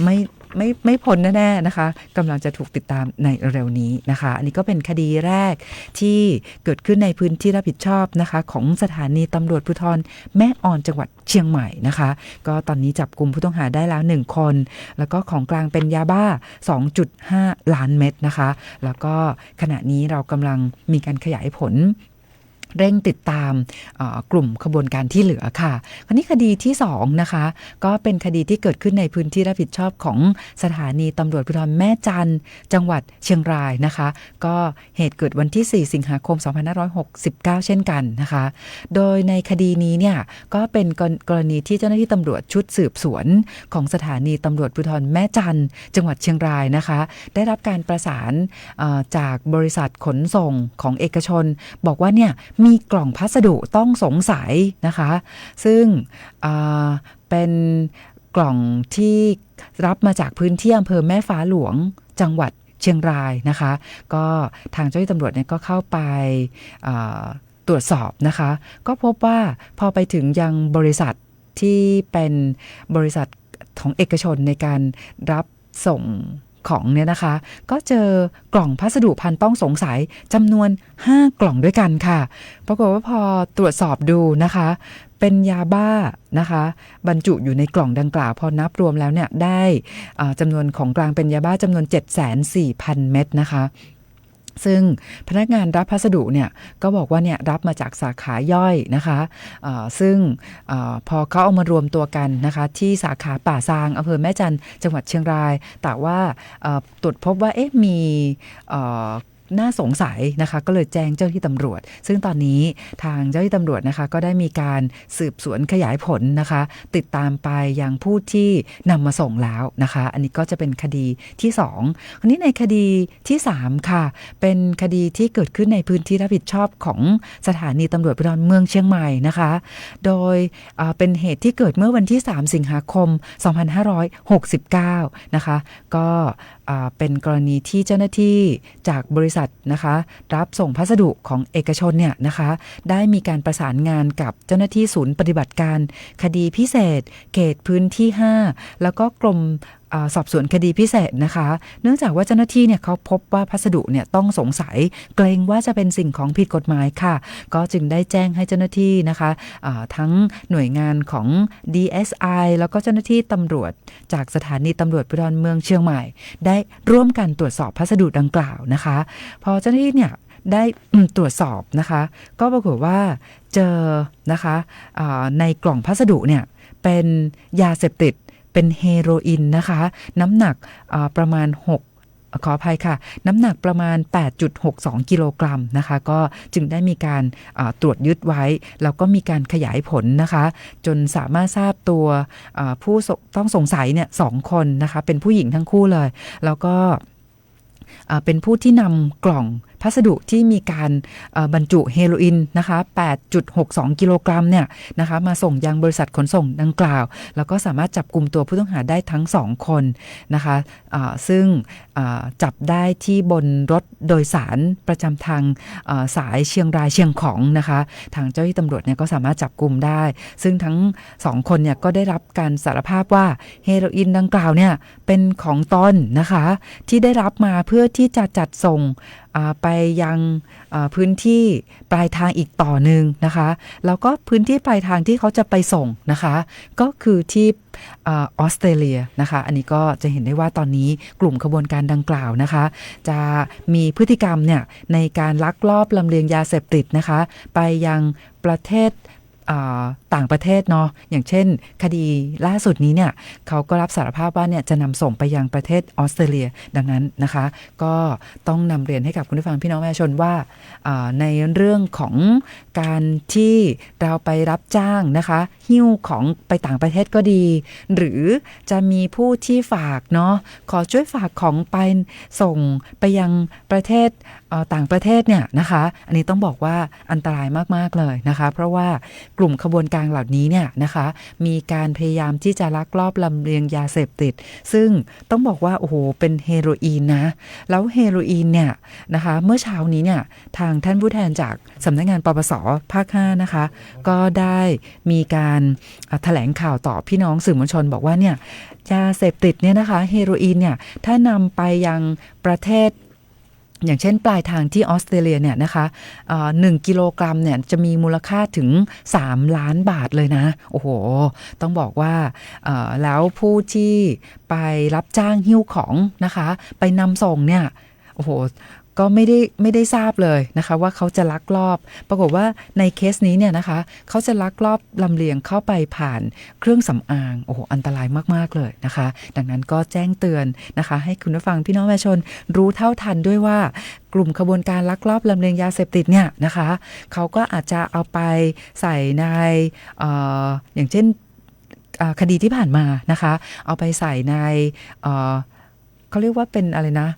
ไม่พ้นแน่ๆนะคะกำลังจะถูกติดตามในเร็วนี้นะคะอันนี้ก็เป็นคดีแรกที่เกิดขึ้นในพื้นที่รับผิดชอบนะคะของสถานีตำรวจภูธรแม่ออนจังหวัดเชียงใหม่นะคะก็ตอนนี้จับกุมผู้ต้องหาได้แล้ว1คนแล้วก็ของกลางเป็นยาบ้า 2.5 ล้านเม็ดนะคะแล้วก็ขณะนี้เรากำลังมีการขยายผลเร่งติดตามกลุ่มขบวนการที่เหลือค่ะคราวนี้คดีที่2นะคะก็เป็นคดีที่เกิดขึ้นในพื้นที่รับผิดชอบของสถานีตำรวจภูธรแม่จันทร์จังหวัดเชียงรายนะคะก็เหตุเกิดวันที่4สิงหาคม2569เช่นกันนะคะโดยในคดีนี้เนี่ยก็เป็นกรณีที่เจ้าหน้าที่ตำรวจชุดสืบสวนของสถานีตำรวจภูธรแม่จันทร์จังหวัดเชียงรายนะคะได้รับการประสานจากบริษัทขนส่งของเอกชนบอกว่าเนี่ยมีกล่องพัสดุต้องสงสัยนะคะซึ่งเป็นกล่องที่รับมาจากพื้นที่อำเภอแม่ฟ้าหลวงจังหวัดเชียงรายนะคะก็ทางเจ้าหน้าที่ตำรวจเนี่ยก็เข้าไปตรวจสอบนะคะก็พบว่าพอไปถึงยังบริษัทที่เป็นบริษัทของเอกชนในการรับส่งของเนี่ยนะคะก็เจอกล่องพัสดุภัณฑ์ต้องสงสัยจำนวน5กล่องด้วยกันค่ะปรากฏว่าพอตรวจสอบดูนะคะเป็นยาบ้านะคะบรรจุอยู่ในกล่องดังกล่าวพอนับรวมแล้วเนี่ยได้จำนวนของกลางเป็นยาบ้าจำนวน 740,000 เม็ดนะคะซึ่งพนักงานรับพัสดุเนี่ยก็บอกว่าเนี่ยรับมาจากสาขาย่อยนะคะซึ่งพอเขาเอามารวมตัวกันนะคะที่สาขาป่าซางอำเภอแม่จันทร์จังหวัดเชียงรายแต่ว่าตรวจพบว่ามี น่าสงสัยนะคะก็เลยแจ้งเจ้าที่ตำรวจซึ่งตอนนี้ทางเจ้าที่ตำรวจนะคะก็ได้มีการสืบสวนขยายผลนะคะติดตามไปยังผู้ที่นำมาส่งแล้วนะคะอันนี้ก็จะเป็นคดีที่2คราวนี้ในคดีที่3ค่ะเป็นคดีที่เกิดขึ้นในพื้นที่รับผิดชอบของสถานีตำรวจภูธรเมืองเชียงใหม่นะคะโดยเป็นเหตุที่เกิดเมื่อวันที่3สิงหาคม2569นะคะก็เป็นกรณีที่เจ้าหน้าที่จากบริษัทนะคะรับส่งพัสดุของเอกชนเนี่ยนะคะได้มีการประสานงานกับเจ้าหน้าที่ศูนย์ปฏิบัติการคดีพิเศษเขตพื้นที่5แล้วก็กรมสอบสวนคดีพิเศษนะคะเนื่องจากว่าเจ้าหน้าที่เนี่ยเขาพบว่าพัสดุเนี่ยต้องสงสัยเกรงว่าจะเป็นสิ่งของผิดกฎหมายค่ะก็จึงได้แจ้งให้เจ้าหน้าที่นะคะทั้งหน่วยงานของ DSI แล้วก็เจ้าหน้าที่ตำรวจจากสถานีตำรวจภูธรเมืองเชียงใหม่ได้ร่วมกันตรวจสอบพัสดุดังกล่าวนะคะพอเจ้าหน้าที่เนี่ยได้ตรวจสอบนะคะก็ปรากฏว่าเจอนะคะในกล่องพัสดุเนี่ยเป็นยาเสพติดเป็นเฮโรอีนนะคะน้ำหนักประมาณขออภัยค่ะน้ำหนักประมาณ 8.62 กิโลกรัมนะคะก็จึงได้มีการตรวจยึดไว้แล้วก็มีการขยายผลนะคะจนสามารถทราบตัวผู้ต้องสงสัยเนี่ย2คนนะคะเป็นผู้หญิงทั้งคู่เลยแล้วก็เป็นผู้ที่นำกล่องพัสดุที่มีการบรรจุเฮโรอีนนะคะ 8.62 กิโลกรัมเนี่ยนะคะมาส่งยังบริษัทขนส่งดังกล่าวแล้วก็สามารถจับกลุ่มตัวผู้ต้องหาได้ทั้ง2คนนะคะซึ่งจับได้ที่บนรถโดยสารประจำทางสายเชียงรายเชียงของนะคะทางเจ้าหน้าที่ตำรวจเนี่ยก็สามารถจับกลุ่มได้ซึ่งทั้ง2คนเนี่ยก็ได้รับการสารภาพว่าเฮโรอีนดังกล่าวเนี่ยเป็นของตนนะคะที่ได้รับมาเพื่อที่จะจัดส่งไปยังพื้นที่ปลายทางอีกต่อหนึ่งนะคะแล้วก็พื้นที่ปลายทางที่เขาจะไปส่งนะคะก็คือที่ออสเตรเลียนะคะอันนี้ก็จะเห็นได้ว่าตอนนี้กลุ่มขบวนการดังกล่าวนะคะจะมีพฤติกรรมเนี่ยในการลักลอบลำเลียงยาเสพติดนะคะไปยังประเทศต่างประเทศเนาะอย่างเช่นคดีล่าสุดนี้เนี่ยเขาก็รับสารภาพว่าเนี่ยจะนำส่งไปยังประเทศออสเตรเลียดังนั้นนะคะก็ต้องนำเรียนให้กับคุณผู้ฟังพี่น้องประชาชนว่าในเรื่องของการที่เราไปรับจ้างนะคะหิ้วของไปต่างประเทศก็ดีหรือจะมีผู้ที่ฝากเนาะขอช่วยฝากของไปส่งไปยังประเทศต่างประเทศเนี่ยนะคะอันนี้ต้องบอกว่าอันตรายมากๆเลยนะคะเพราะว่ากลุ่มขบวนการเหล่านี้เนี่ยนะคะมีการพยายามที่จะลักลอบลำเลียงยาเสพติดซึ่งต้องบอกว่าโอ้โหเป็นเฮโรอีนนะแล้วเฮโรอีนเนี่ยนะคะเมื่อเช้านี้เนี่ยทางท่านผู้แทนจากสำนักงานปปส.ภาค5นะคะก็ได้มีการแถลงข่าวต่อพี่น้องสื่อมวลชนบอกว่าเนี่ยยาเสพติดเนี่ยนะคะเฮโรอีนเนี่ยถ้านำไปยังประเทศอย่างเช่นปลายทางที่ออสเตรเลียเนี่ยนะคะ1 กิโลกรัมเนี่ยจะมีมูลค่าถึง3 ล้านบาทเลยนะโอ้โหต้องบอกว่าแล้วผู้ที่ไปรับจ้างหิ้วของนะคะไปนำส่งเนี่ยโอ้โหก็ไม่ได้ทราบเลยนะคะว่าเขาจะลักลอบปรากฏว่าในเคสนี้เนี่ยนะคะเขาจะลักลอบลำเลียงเข้าไปผ่านเครื่องสำอางโอ้โหอันตรายมากๆเลยนะคะดังนั้นก็แจ้งเตือนนะคะให้คุณผู้ฟังพี่น้องประชาชนรู้เท่าทันด้วยว่ากลุ่มขบวนการลักลอบลำเลียงยาเสพติดเนี่ยนะคะเขาก็อาจจะเอาไปใส่ในอย่างเช่นคดีที่ผ่านมานะคะเอาไปใส่ในเขาเรียกว่าเป็นอะไรนะ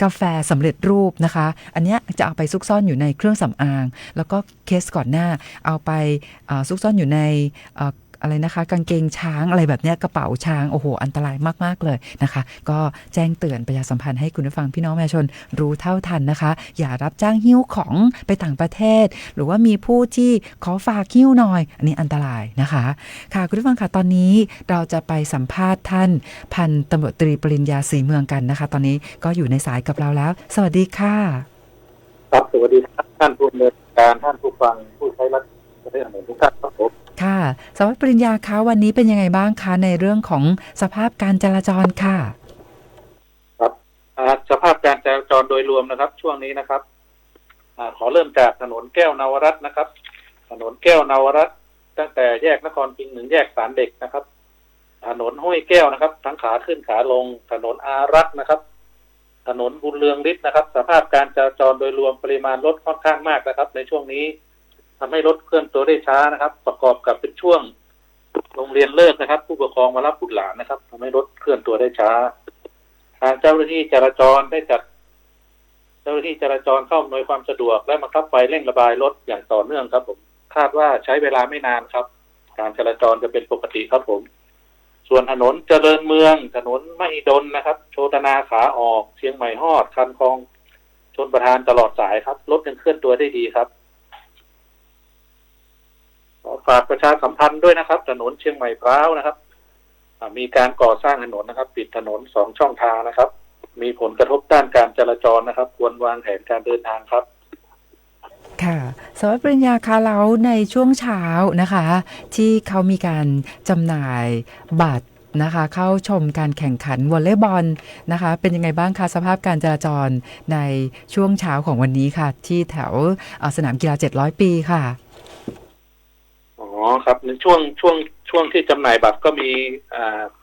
กาแฟสำเร็จรูปนะคะอันนี้จะเอาไปซุกซ่อนอยู่ในเครื่องสำอางแล้วก็เคสก่อนหน้าเอาไปซุกซ่อนอยู่ในอะไรนะคะกางเกงช้างอะไรแบบนี้กระเป๋าช้างโอ้โหอันตรายมากๆเลยนะคะก็แจ้งเตือนประชาสัมพันธ์ให้คุณผู้ฟังพี่น้องประชาชนรู้เท่าทันนะคะอย่ารับจ้างหิ้วของไปต่างประเทศหรือว่ามีผู้ที่ขอฝากหิ้วหน่อยอันนี้อันตรายนะคะค่ะคุณผู้ฟังค่ะตอนนี้เราจะไปสัมภาษณ์ท่านพันตำรวจตรีปริญญาศรีเมืองกันนะคะตอนนี้ก็อยู่ในสายกับเราแล้วสวัสดีค่ะครับสวัสดีท่านผู้ดำเนินการท่านผู้ฟังผู้ใช้รถประเทศทุกท่านครับผมค่ะสวัสดีปริญญาคะวันนี้เป็นยังไงบ้างคะในเรื่องของสภาพการจราจรค่ะครับสภาพการจราจรโดยรวมนะครับช่วงนี้นะครับขอเริ่มจากถนนแก้วนวรัตน์นะครับถนนแก้วนวรัตน์ตั้งแต่แยกนครพิงค์ถึงแยกศาลเด็กนะครับถนนห้วยแก้วนะครับทั้งขาขึ้นขาลงถนนอารักษ์นะครับ ถนนบุญเรืองฤทธิ์นะครับสภาพการจราจรโดยรวมปริมาณรถค่อนข้างมากนะครับในช่วงนี้ทำให้รถเคลื่อนตัวได้ช้านะครับประกอบกับเป็นช่วงโรงเรียนเลิกนะครับผู้ปกครองมารับบุตรหลานนะครับทำให้รถเคลื่อนตัวได้ช้าทางเจ้าหน้าที่จราจรได้จัดเจ้าหน้าที่จราจรเข้าอำนวยความสะดวกและบังคับไฟเร่งระบายรถอย่างต่อเนื่องครับผมคาดว่าใช้เวลาไม่นานครับการจราจรจะเป็นปกติครับผมส่วนถนนเจริญเมืองถนนมหิดลนะครับโชตนาขาออกเชียงใหม่ฮอดคันคลองชลประทานตลอดสายครับรถยังเคลื่อนตัวได้ดีครับขอฝากประชาสัมพันธ์ด้วยนะครับถนนเชียงใหม่พร้าวนะครับมีการก่อสร้างถนนนะครับปิดถนน2 ช่องทางนะครับมีผลกระทบด้านการจราจรนะครับควรวางแผนการเดินทางครับค่ะสวัสดิ์ปริญญาคะแล้วในช่วงเช้านะคะที่เขามีการจำหน่ายบัตรนะคะเข้าชมการแข่งขันวอลเลย์บอลนะคะเป็นยังไงบ้างคะสภาพการจราจรในช่วงเช้าของวันนี้ค่ะที่แถวสนามกีฬา700 ปีค่ะอ๋อครับในช่วงที่จำหน่ายบัตรก็มี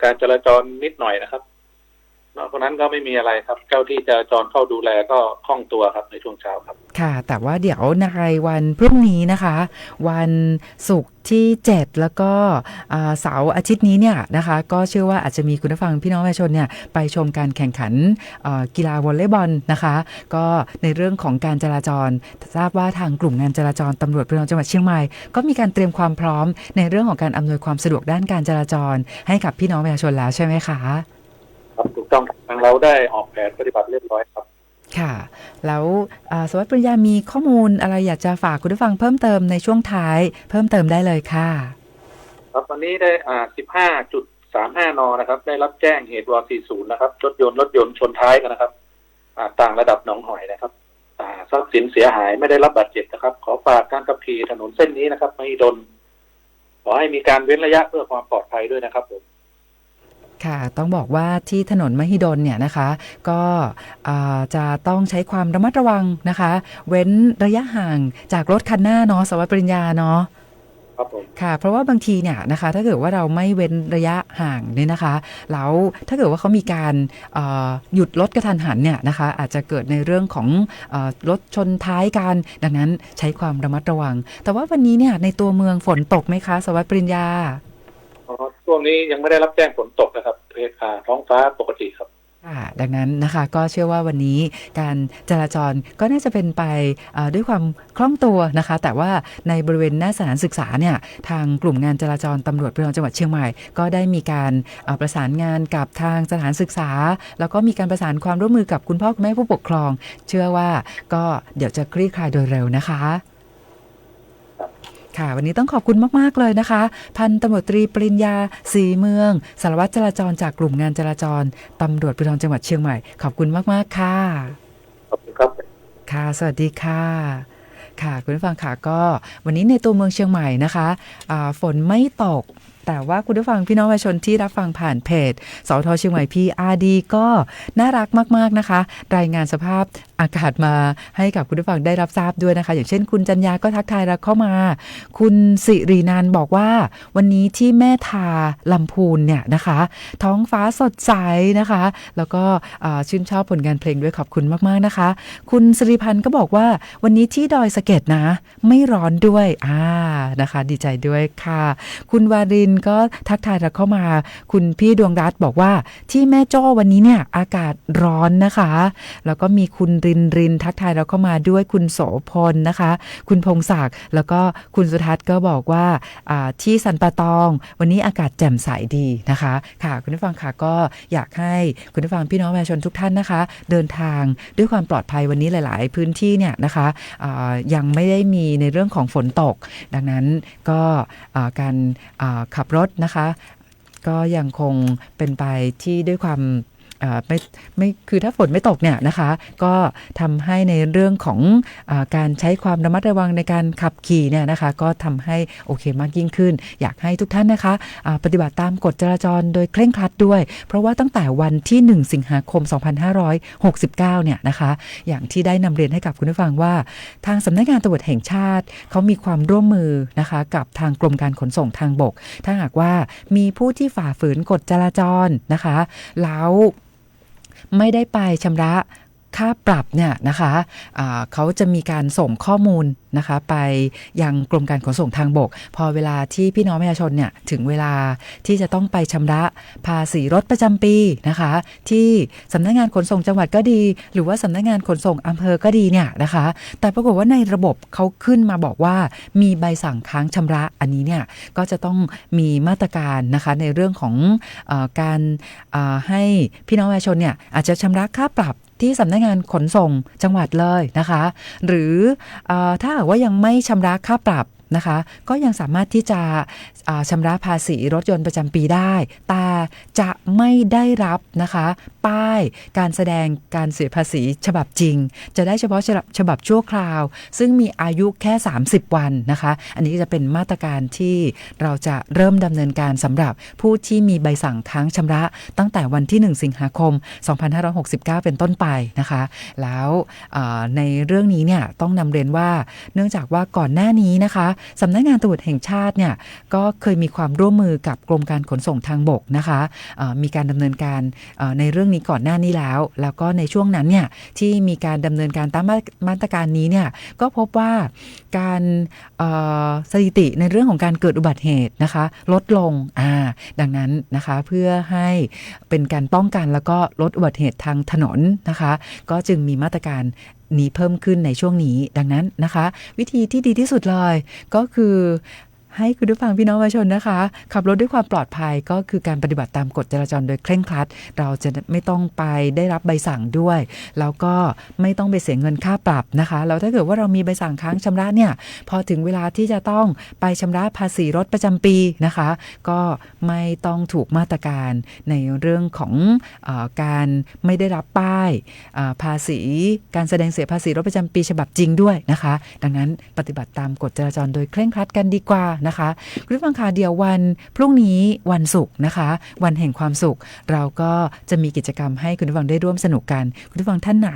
การจราจรนิดหน่อยนะครับเพราะนั้นก็ไม่มีอะไรครับเจ้าที่จราจรเข้าดูแลก็คล่องตัวครับในช่วงเช้าครับค่ะแต่ว่าเดี๋ยวในวันพรุ่งนี้นะคะวันศุกร์ที่7แล้วก็เสาร์อาทิตย์นี้เนี่ยนะคะก็เชื่อว่าอาจจะมีคุณผู้ฟังพี่น้องประชาชนเนี่ยไปชมการแข่งขันกีฬาวอลเลย์บอลนะคะก็ในเรื่องของการจราจรทราบว่าทางกลุ่มงานจราจรตำรวจภูธรจังหวัดเชียงใหม่ก็มีการเตรียมความพร้อมในเรื่องของการอำนวยความสะดวกด้านการจราจรให้กับพี่น้องประชาชนแล้วใช่ไหมคะครับถูกต้องทางเราได้ออกแผนปฏิบัติเรียบร้อยครับค่ะแล้วสวัสดิ์ปริญญามีข้อมูลอะไรอยากจะฝากคุณผู้ฟังเพิ่มเติมในช่วงท้ายเพิ่มเติมได้เลยค่ะครับวันนี้ได้15.35 น.นะครับได้รับแจ้งเหตุว.40นะครับรถยนต์ชนท้ายกันนะครับต่างระดับหนองหอยนะครับทรัพย์สินเสียหายไม่ได้รับบาดเจ็บนะครับขอฝากการขับขี่ถนนเส้นนี้นะครับมหิดลขอให้มีการเว้นระยะเพื่อความปลอดภัยด้วยนะครับผมค่ะต้องบอกว่าที่ถนนมหิดลเนี่ยนะคะก็จะต้องใช้ความระมัดระวังนะคะเว้นระยะห่างจากรถคันหน้าเนาะสวัสดิ์ปริญญาเนาะครับผมค่ะเพราะว่าบางทีเนี่ยนะคะถ้าเกิดว่าเราไม่เว้นระยะห่างเนี่ยนะคะแล้วถ้าเกิดว่าเขามีการหยุดรถกระทันหันเนี่ยนะคะอาจจะเกิดในเรื่องของรถชนท้ายกันดังนั้นใช้ความระมัดระวังแต่ว่าวันนี้เนี่ยในตัวเมืองฝนตกไหมคะสวัสดิ์ปริญญาช่วงนี้ยังไม่ได้รับแจ้งฝนตกนะครับท้องฟ้าปกติครับดังนั้นนะคะก็เชื่อว่าวันนี้การจราจรก็น่าจะเป็นไปด้วยความคล่องตัวนะคะแต่ว่าในบริเวณหน้าสถานศึกษาเนี่ยทางกลุ่มงานจราจรตำรวจภูธรจังหวัดเชียงใหม่ก็ได้มีการประสานงานกับทางสถานศึกษาแล้วก็มีการประสานความร่วมมือกับคุณพ่อคุณแม่ผู้ปกครองเชื่อว่าก็เดี๋ยวจะคลี่คลายโดยเร็วนะคะค่ะวันนี้ต้องขอบคุณมากๆเลยนะคะพันตำรวจตรีปริญญาศรีเมืองสารวัตรจราจรจากกลุ่มงานจราจรตำรวจภูธรจังหวัดเชียงใหม่ขอบคุณมากๆค่ะขอบคุณครับค่ะสวัสดีค่ะค่ะคุณผู้ฟังค่ะก็วันนี้ในตัวเมืองเชียงใหม่นะคะฝนไม่ตกแต่ว่าคุณผู้ฟังพี่น้องประชาชนที่รับฟังผ่านเพจสท.เชียงใหม่ PRD ก็น่ารักมากๆนะคะรายงานสภาพอากาศมาให้กับคุณผู้ฟังได้รับทราบด้วยนะคะอย่างเช่นคุณจัญญาก็ทักทายเราเข้ามาคุณสิรินันท์บอกว่าวันนี้ที่แม่ทาลำพูนเนี่ยนะคะท้องฟ้าสดใสนะคะแล้วก็ชื่นชอบผลงานเพลงด้วยขอบคุณมากๆนะคะคุณสิริพันธ์ก็บอกว่าวันนี้ที่ดอยสะเก็ดนะไม่ร้อนด้วยนะคะดีใจด้วยค่ะคุณวารินก็ทักทายเราเข้ามาคุณพี่ดวงรัตน์บอกว่าที่แม่จ้อวันนี้เนี่ยอากาศร้อนนะคะแล้วก็มีคุณรินทักทายเราเข้ามาด้วยคุณโสพลนะคะคุณพงศักดิ์แล้วก็คุณสุทัศน์ก็บอกว่าที่สันป่าตองวันนี้อากาศแจ่มใสดีนะคะค่ะคุณผู้ฟังค่ะก็อยากให้คุณผู้ฟังพี่น้องประชาชนทุกท่านนะคะเดินทางด้วยความปลอดภัยวันนี้หลายๆพื้นที่เนี่ยนะคะยังไม่ได้มีในเรื่องของฝนตกดังนั้นก็การขับรถนะคะก็ยังคงเป็นไปที่ด้วยความไม่คือถ้าฝนไม่ตกเนี่ยนะคะก็ทำให้ในเรื่องของการใช้ความระมัดระวังในการขับขี่เนี่ยนะคะก็ทำให้โอเคมากยิ่งขึ้นอยากให้ทุกท่านนะคะปฏิบัติตามกฎจราจรโดยเคร่งครัดด้วยเพราะว่าตั้งแต่วันที่1สิงหาคม2569เนี่ยนะคะอย่างที่ได้นำเรียนให้กับคุณผู้ฟังว่าทางสำนักงานตำรวจแห่งชาติเขามีความร่วมมือนะคะกับทางกรมการขนส่งทางบกถ้าหากว่ามีผู้ที่ฝ่าฝืนกฎจราจรนะคะแล้ว ไม่ได้ไปชำระค่าปรับเนี่ยนะคะเขาจะมีการส่งข้อมูลนะคะไปยังกรมการขนส่งทางบกพอเวลาที่พี่น้องประชาชนเนี่ยถึงเวลาที่จะต้องไปชำระภาษีรถประจำปีนะคะที่สำนักงานขนส่งจังหวัดก็ดีหรือว่าสำนักงานขนส่งอำเภอก็ดีเนี่ยนะคะแต่ปรากฏว่าในระบบเขาขึ้นมาบอกว่ามีใบสั่งค้างชำระอันนี้เนี่ยก็จะต้องมีมาตรการนะคะในเรื่องของการให้พี่น้องประชาชนเนี่ยอาจจะชำระค่าปรับที่สำนักงานขนส่งจังหวัดเลยนะคะหรือถ้าหากว่ายังไม่ชำระค่าปรับนะคะก็ยังสามารถที่จะชำระภาษีรถยนต์ประจำปีได้แต่จะไม่ได้รับนะคะป้ายการแสดงการเสียภาษีฉบับจริงจะได้เฉพาะฉบับชั่วคราวซึ่งมีอายุแค่30วันนะคะอันนี้จะเป็นมาตรการที่เราจะเริ่มดำเนินการสำหรับผู้ที่มีใบสั่งค้างชำระตั้งแต่วันที่1สิงหาคม2569เป็นต้นไปนะคะแล้วในเรื่องนี้เนี่ยต้องนำเรียนว่าเนื่องจากว่าก่อนหน้านี้นะคะสำนักงานตำรวจแห่งชาติเนี่ยก็เคยมีความร่วมมือกับกรมการขนส่งทางบกนะคะมีการดำเนินการในเรื่องนี้ก่อนหน้านี้แล้วก็ในช่วงนั้นเนี่ยที่มีการดำเนินการตามมาตรการนี้เนี่ยก็พบว่าการสถิติในเรื่องของการเกิดอุบัติเหตุนะคะลดลงดังนั้นนะคะเพื่อให้เป็นการป้องกันแล้วก็ลดอุบัติเหตุทางถนนนะคะก็จึงมีมาตรการนี้เพิ่มขึ้นในช่วงนี้ดังนั้นนะคะวิธีที่ดีที่สุดเลยก็คือให้คุณผู้ฟังพี่น้องประชาชนนะคะขับรถด้วยความปลอดภัยก็คือการปฏิบัติตามกฎจราจรโดยเคร่งครัดเราจะไม่ต้องไปได้รับใบสั่งด้วยแล้วก็ไม่ต้องไปเสียเงินค่าปรับนะคะแล้วถ้าเกิดว่าเรามีใบสั่งค้างชำระเนี่ยพอถึงเวลาที่จะต้องไปชำระภาษีรถประจำปีนะคะก็ไม่ต้องถูกมาตรการในเรื่องของการไม่ได้รับป้ายภาษีการแสดงเสียภาษีรถประจำปีฉบับจริงด้วยนะคะดังนั้นปฏิบัติตามกฎจราจรโดยเคร่งครัดกันดีกว่านะคะคุณผู้ฟังคะเดี๋ยววันพรุ่งนี้วันศุกร์นะคะวันแห่งความสุขเราก็จะมีกิจกรรมให้คุณผู้ฟังได้ร่วมสนุกกันคุณผู้ฟังท่านไหน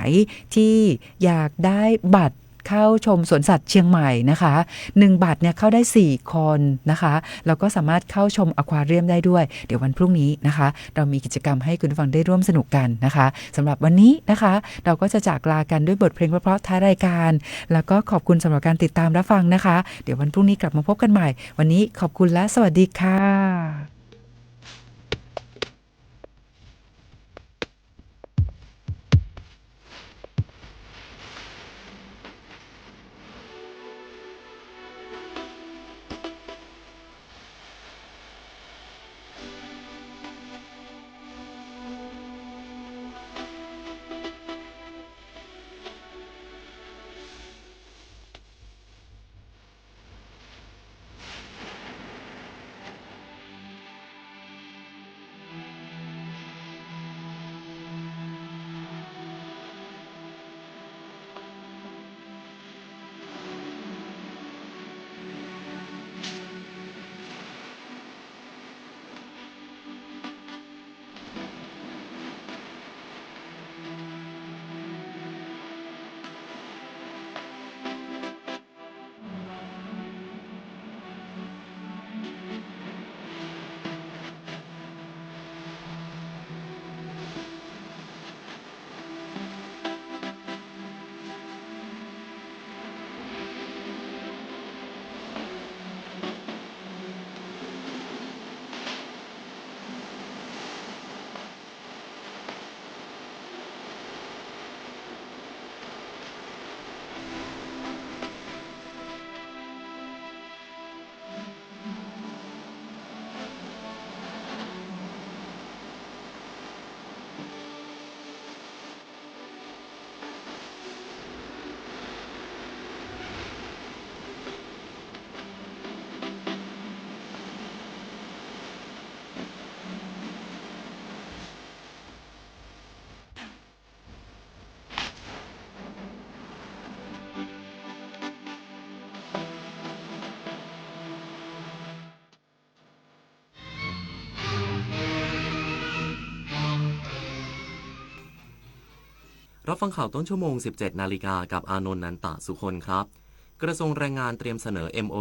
ที่อยากได้บัตรเข้าชมสวนสัตว์เชียงใหม่นะคะ1บัตรเนี่ยเข้าได้4คนนะคะแล้วก็สามารถเข้าชมอควาเรียมได้ด้วยเดี๋ยววันพรุ่งนี้นะคะเรามีกิจกรรมให้คุณผู้ฟังได้ร่วมสนุกกันนะคะสำหรับวันนี้นะคะเราก็จะจากลากันด้วยบทเพลงเพราะๆท้ายรายการแล้วก็ขอบคุณสำหรับการติดตามรับฟังนะคะเดี๋ยววันพรุ่งนี้กลับมาพบกันใหม่วันนี้ขอบคุณและสวัสดีค่ะรับฟังข่าวต้นชั่วโมง 17 นาฬิกากับอานนท์ นันตะสุคนครับกระทรวงแรงงานเตรียมเสนอ MOU